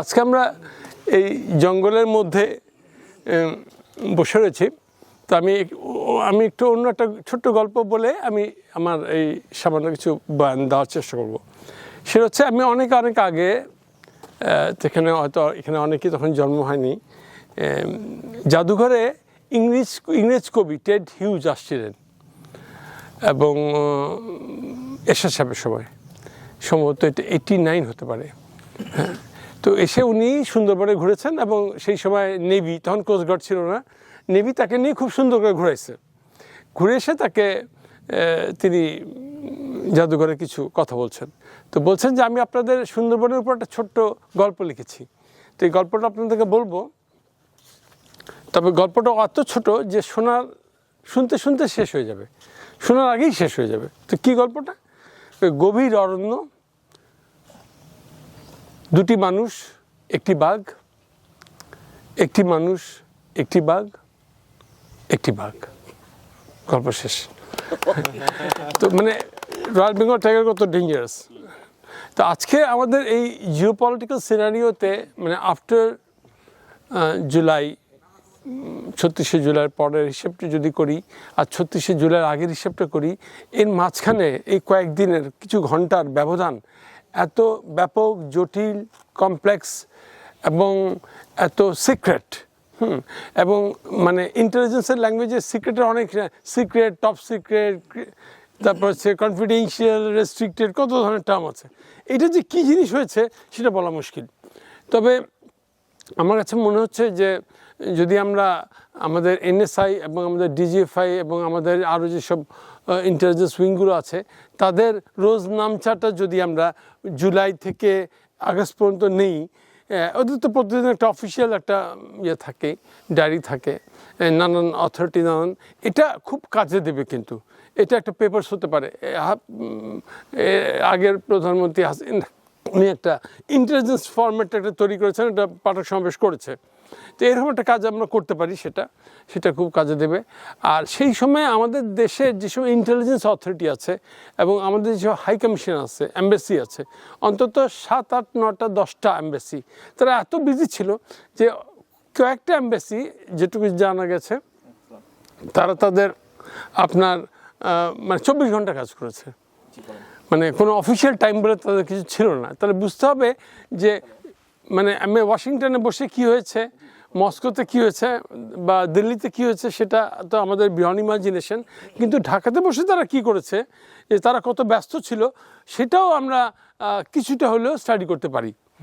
আজকে আমরা এই জঙ্গলের মধ্যে বসে রয়েছি। তো আমি একটু অন্য একটা ছোট্ট গল্প বলে আমি আমার এই সামান্য কিছু বয়ান দেওয়ার চেষ্টা করব। সেটা হচ্ছে আমি অনেক আগে যেখানে হয়তো এখানে অনেকেই তখন জন্ম হয়নি, জাদুঘরে ইংরেজ কবি টেড হিউজ আসছিলেন এবং এরশাদ সাহেবের সময় সম্ভবত এটা 89 হতে পারে। হ্যাঁ, তো এসে উনি সুন্দরবনে ঘুরেছেন এবং সেই সময় নেভি, তখন কোস্টগার্ড ছিল না, নেভি তাকে নিয়ে খুব সুন্দর করে ঘুরাইছে। ঘুরে এসে তাকে তিনি জাদুঘরে কিছু কথা বলছেন। তো বলছেন যে আমি আপনাদের সুন্দরবনের উপর একটা ছোট্ট গল্প লিখেছি, তো এই গল্পটা আপনাদেরকে বলবো। তবে গল্পটা এত ছোট যে শুনতে শুনতে শেষ হয়ে যাবে, শোনার আগেই শেষ হয়ে যাবে। তো কী গল্পটা? গভীর অরণ্য, দুটি মানুষ, একটি বাঘ, একটি মানুষ, একটি বাঘ, একটি বাঘ, গল্প শেষ। তো মানে রয়্যাল বেঙ্গল টাইগার কত ডেঞ্জারাস। তো আজকে আমাদের এই জিওপলিটিক্যাল সিনারিওতে মানে আফটার জুলাই, 36শে জুলাইয়ের পরের হিসেবটা যদি করি আর 36শে জুলাইয়ের আগের হিসেবটা করি, এর মাঝখানে এই কয়েকদিনের কিছু ঘন্টার ব্যবধান এত ব্যাপক, জটিল, কমপ্লেক্স এবং এত সিক্রেট, এবং মানে ইন্টেলিজেন্সের ল্যাঙ্গুয়েজে সিক্রেটের অনেক সিক্রেট, টপ সিক্রেট, তারপর হচ্ছে কনফিডেন্সিয়াল, রেস্ট্রিক্টেড, কত ধরনের টার্ম আছে। এটা যে কী জিনিস হয়েছে সেটা বলা মুশকিল। তবে আমার কাছে মনে হচ্ছে যে যদি আমরা আমাদের এনএসআই এবং আমাদের ডিজিএফআই এবং আমাদের আরও যেসব ইন্টেলিজেন্স উইংগুলো আছে তাদের রোজ নামচাটা যদি আমরা জুলাই থেকে আগস্ট পর্যন্ত নেই, ওদের তো প্রতিদিন একটা অফিসিয়াল একটা ইয়ে থাকে, ডায়েরি থাকে, নানান অথরিটি নানান, এটা খুব কাজে দেবে। কিন্তু এটা একটা পেপারস হতে পারে। আগের প্রধানমন্ত্রী উনি একটা ইন্টেলিজেন্স ফরম্যাট একটা তৈরি করেছেন, একটা পাঠক সমাবেশ করেছে। তো এরকম একটা কাজ আমরা করতে পারি, সেটা খুব কাজে দেবে। আর সেই সময় আমাদের দেশে যেসব ইন্টেলিজেন্স অথরিটি আছে এবং আমাদের যেসব হাই কমিশন আছে, এম্বাসি আছে, অন্তত 7, 8, 9, 10টা এম্বাসি, তারা এত বিজি ছিল যে কয়েকটা এম্বাসি যেটুকু জানা গেছে তারা তাদের আপনার মানে 24 ঘন্টা কাজ করেছে। মানে কোনো অফিসিয়াল টাইম বলে তাদের কিছু ছিল না। তাহলে বুঝতে হবে যে মানে আমি ওয়াশিংটনে বসে কি হয়েছে, মস্কোতে কি হয়েছে বা দিল্লিতে কি হয়েছে সেটা তো আমাদের বিয়ন্ড ইমাজিনেশন, কিন্তু ঢাকাতে বসে তারা কি করেছে, যে তারা কত ব্যস্ত ছিল সেটাও আমরা কিছুটা হলেও স্টাডি করতে পারি।